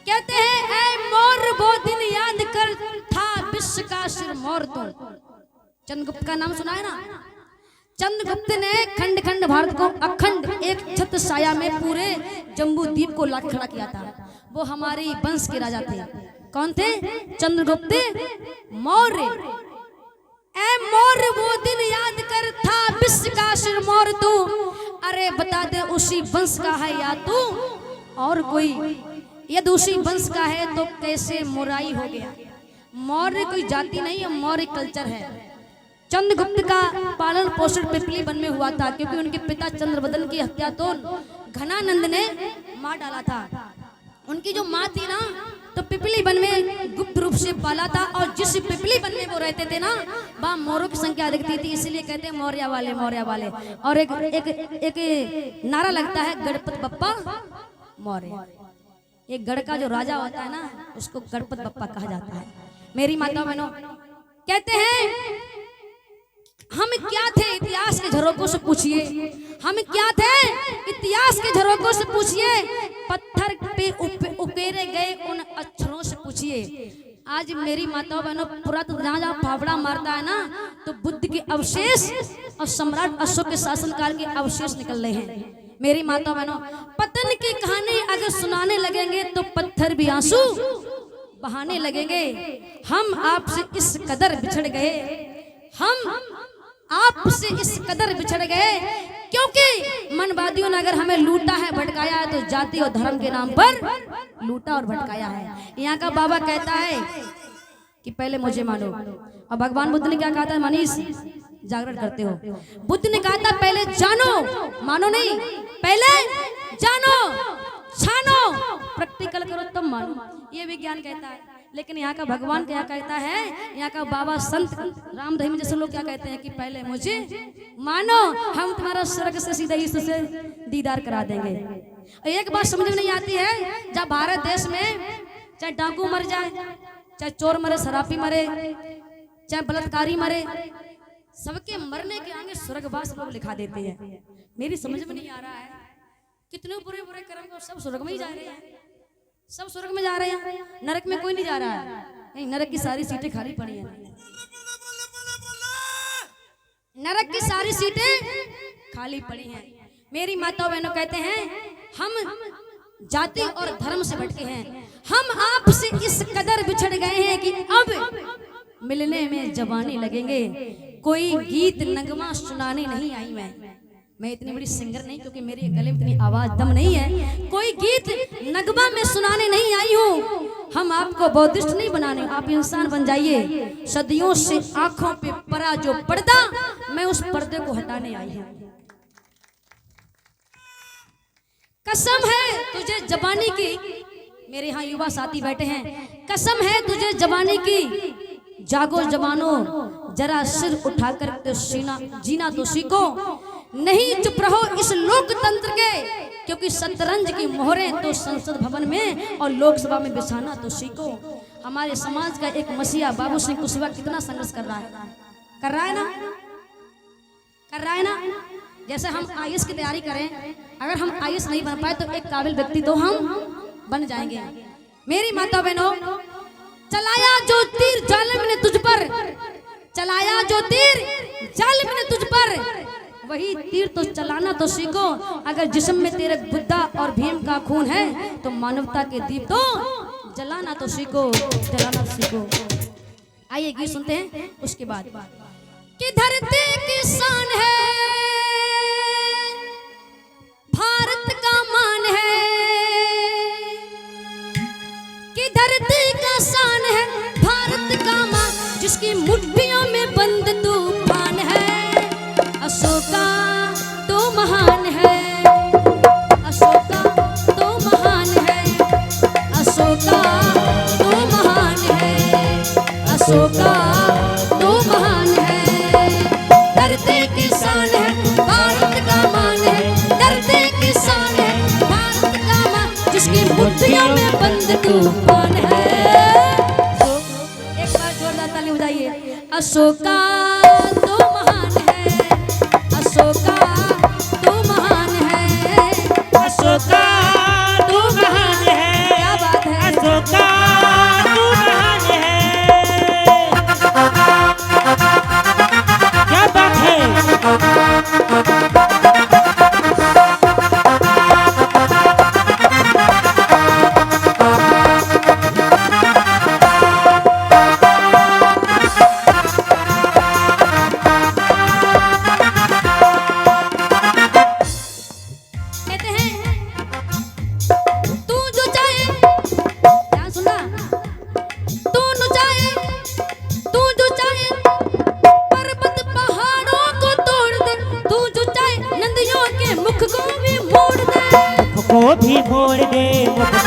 कहते हैं ऐ मोर वो दिन याद कर था विश्व का सिर मोर तो। चंद्रगुप्त का नाम सुना है ना। चंद्रगुप्त ने खंड खंड भारत को अखंड एक छत्र छाया में पूरे जम्बू द्वीप को ला खड़ा किया था। वो हमारे वंश के राजा थे। कौन थे? चंद्रगुप्त मौर्य। ऐ मौर्य वो दिन याद कर था विश्व का सिर मोर तू। अरे बता दे उसी वंश का है या तू और कोई? यदि उसी वंश का है तो कैसे मोराई हो गया? मौर्य कोई जाति नहीं है, मौर्य कल्चर है। चंद्रगुप्त का पालन पोषण पिपली वन में हुआ था क्योंकि उनके पिता चंद्रवदन की हत्या तो घनानंद ने मार डाला था। उनकी जो माँ थी ना तो पिपली वन में गुप्त रूप से पाला था और जिस पिपली वन में वो रहते थे ना वहाँ मोरों की संख्या अधिक थी, इसलिए कहते हैं मौर्य वाले मौर्य वाले। और एक नारा लगता है गणपत बप्पा मौर्य। एक गढ़ का जो राजा होता है ना उसको गणपत बप्पा कहा जाता है। मेरी माता बहनों कहते हैं हम क्या थे इतिहास के झरोकों से पूछिए। हम क्या थे इतिहास के झरोकों से पूछिए। पत्थर पे उकेरे गए उन अक्षरों से पूछिए। आज मेरी माताओं बहनों पुरातन जहाँ फावड़ा मारता है ना तो बुद्ध के अवशेष और सम्राट अशोक के शासनकाल के अवशेष निकल रहे हैं। मेरी माताओं बहनों पतन की कहानी अगर सुनाने लगेंगे तो पत्थर भी आंसू बहाने लगेंगे। हम आपसे इस कदर बिछड़ गए, हम आपसे इस कदर बिछड़ गए क्योंकि मनवादियों ने अगर हमें लूटा है भटकाया है तो जाति और धर्म के नाम पर लूटा और भटकाया है। यहाँ का बाबा कहता है कि पहले मुझे मानो। और भगवान बुद्ध ने क्या कहा था? मनीष जागरण करते हो। बुद्ध ने कहा था पहले जानो, मानो नहीं, पहले जानो छानो, प्रैक्टिकल करो तब मानो। ये विज्ञान कहता है। लेकिन यहाँ का भगवान क्या कहता है? यहाँ का बाबा संत राम रहीम जैसे लोग क्या कहते हैं कि पहले मुझे मानो, हम तुम्हारा स्वर्ग से सीधा ईश्वर से दीदार करा देंगे। एक बात समझ में नहीं आती है, जब भारत देश में चाहे डाकू मर जाए, चाहे चोर मरे, शराबी मरे, चाहे बलात्कारी मरे, सबके मरने के आगे स्वर्गवास लोग लिखा देते हैं। मेरी समझ में नहीं आ रहा है कितने बुरे बुरे कर्म को सब स्वर्ग में ही जा रहे हैं, सब स्वर्ग में जा रहे हैं, नरक में कोई नहीं जा रहा है। नहीं, नरक की सारी सीटें खाली पड़ी हैं। नरक की सारी सीटें खाली पड़ी हैं। मेरी माताओं बहनों कहते हैं हम जाति और धर्म से भटके हैं। हम आपसे इस कदर बिछड़ गए हैं कि अब मिलने में जवानी लगेंगे। कोई गीत नगमा सुनाने नहीं आई मैं इतनी बड़ी सिंगर नहीं क्योंकि मेरे गले में इतनी आवाज दम नहीं है। कोई गीत नगमा में सुनाने नहीं आई हूँ। हम आपको बौद्धिस्ट नहीं बनाने, आप इंसान बन जाइए। सदियों से आंखों पे पड़ा जो पर्दा, मैं उस पर्दे को हटाने आई हूँ। कसम है तुझे जवानी की, मेरे यहाँ युवा साथी बैठे हैं, कसम है तुझे जवानी की, जागो जवानों जरा सिर उठाकर तो जीना तो सीखो। नहीं चुप रहो इस लोकतंत्र के, क्योंकि शतरंज की मोहरें तो संसद भवन में और लोकसभा में बिछाना तो सीखो। हमारे समाज का एक मसीहा बाबू सिंह कुशवाहा कितना संघर्ष कर रहा है ना, कर रहा है ना। जैसे हम आईएएस की तैयारी करें, अगर हम आईएएस नहीं बन पाए तो एक काबिल व्यक्ति तो हम बन जाएंगे। मेरी माता बहनों, चलाया जो तीर जालिम ने तुझ पर, चलाया जो तीर जालिम ने तुझ पर, वही तीर तो चलाना तो सीखो। अगर जिस्म में तेरे बुद्धा और भीम का खून है तो मानवता के दीप तो जलाना तो सीखो, जलाना तो सीखो। आइए गीत सुनते हैं उसके बाद। कि धरती की शान है, भारत का मान है, कि धरती का शान है, भारत का मान, जिसकी मुट्ठियों में बंद तूफान है। अशोका तो महान है, अशोका तो महान है, अशोका तो महान है, अशोका तो महान है। धरती की शान है, भारत का मान है, धरती की शान है, भारत का मान, जिसकी मुट्ठियों में बंद तूफान है। एक बार जोरदार ताली बजाइए। अशोका तो महान है, अशोका तो महान है, अशोका तो महान है, क्या बात है।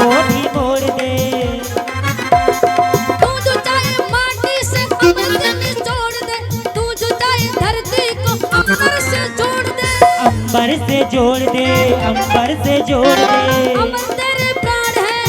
को भी मोड़ दे। तू जो चाहे माटी से अमर से निचोड़ दे, तू जो चाहे धरती को अमर से जोड़ दे। अंबर से जोड़ दे, अंबर से जोड़ दे। अमर तेरे प्राण है,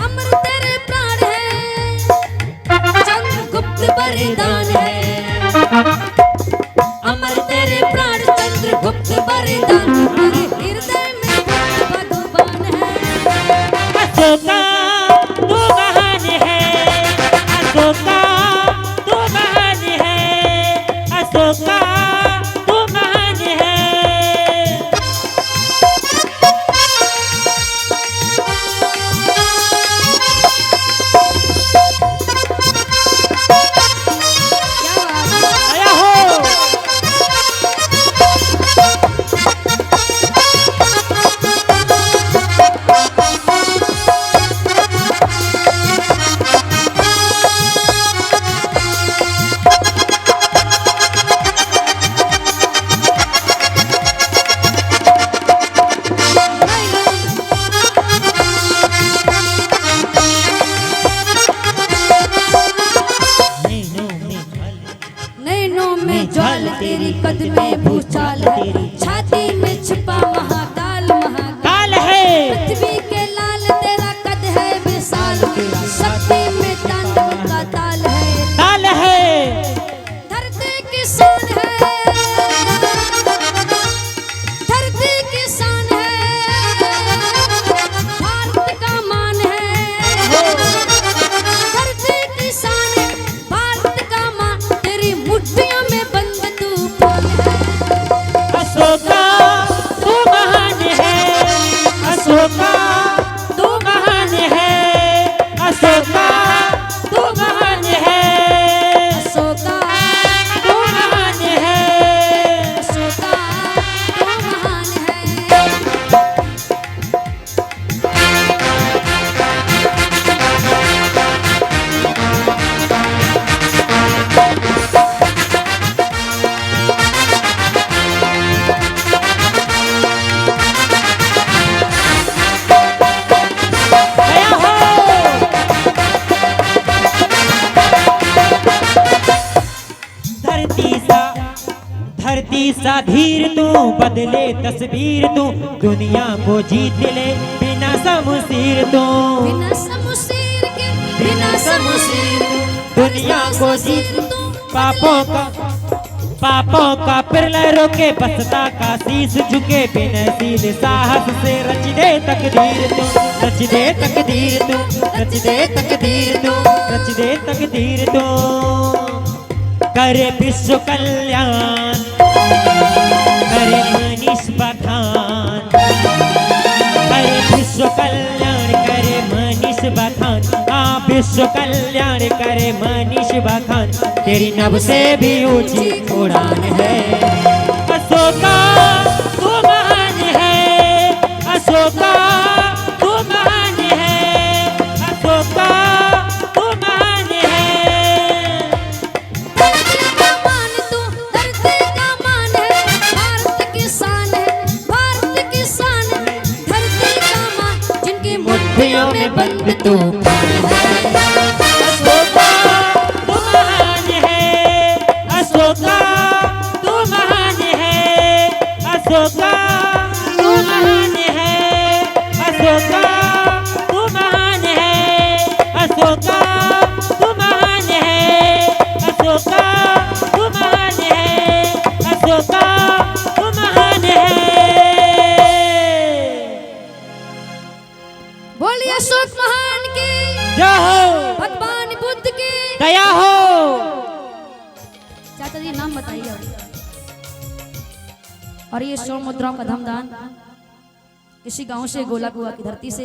अमर तेरे प्राण है, चंद्रगुप्त बलिदान है। अमर तेरे प्राण चंद्रगुप्त बलिदान, तेरे हृदय में भगवान है। अशोका तू महान है, अशोका तू महान है, अशोका तू महान है। क्या बात है? आया हो। नैनों में ज्वाल तेरी, कद में भूचाल है, छाती में छिपा महाकाल महाकाल काल है, पृथ्वी के लाल तेरा कद है विशाल, शक्ति में तांडव का ताल है। काल है, धरती की शान है, धरती की शान है, भारत का मान है। धरती की शान है, भारत का मान, तेरी मुट्ठियों में बंद तूफान है। अशोका तू महान है, अशोका तू महान है, अशोका तू महान है, अशोका तू महान है। अशोका तू महान है। आया हो। धरती सा धीर तू, बदले तस्वीर तू, दुनिया को जीत ले बिना शमशीर तू। बिना शमशीर के, बिना शमशीर के, दुनिया को जीत तू पापों का प्रलय रोके, बसता का शीश झुके, बेनसीब साहस से रच दे तकदीर तू, रच दे तकदीर तू, रच दे तकदीर तू, रच दे तकदीर तू। करे विश्व कल्याण, करे मनीष बखान, करे विश्व कल्याण, करे मनीष बखान। हाँ, विश्व कल्याण करे मनीष बखान, तेरी नभ से भी ऊंची उड़ान है। अशोका तू महान है, अशोका तू महान है, अशोका तू महान है। धरती का मान तू, धरती का मान है, भारत की शान है, भारत की शान है, धरती का मान, जिनकी मुट्ठियों में बंद तूफान है। अशोका तू महान है, अशोका तू महान है, अशोका तू महान है, अशोका तू महान है, अशोका तू महान है, अशोका तू महान है, अशोका तू महान है। बोलिए अशोक महान की, जय हो, भगवान बुद्ध की। दया हो। चाचा जी नाम बताइए। और ये 100 मुद्राओं का धमदान इसी गांव से, गोला कुआ की धरती से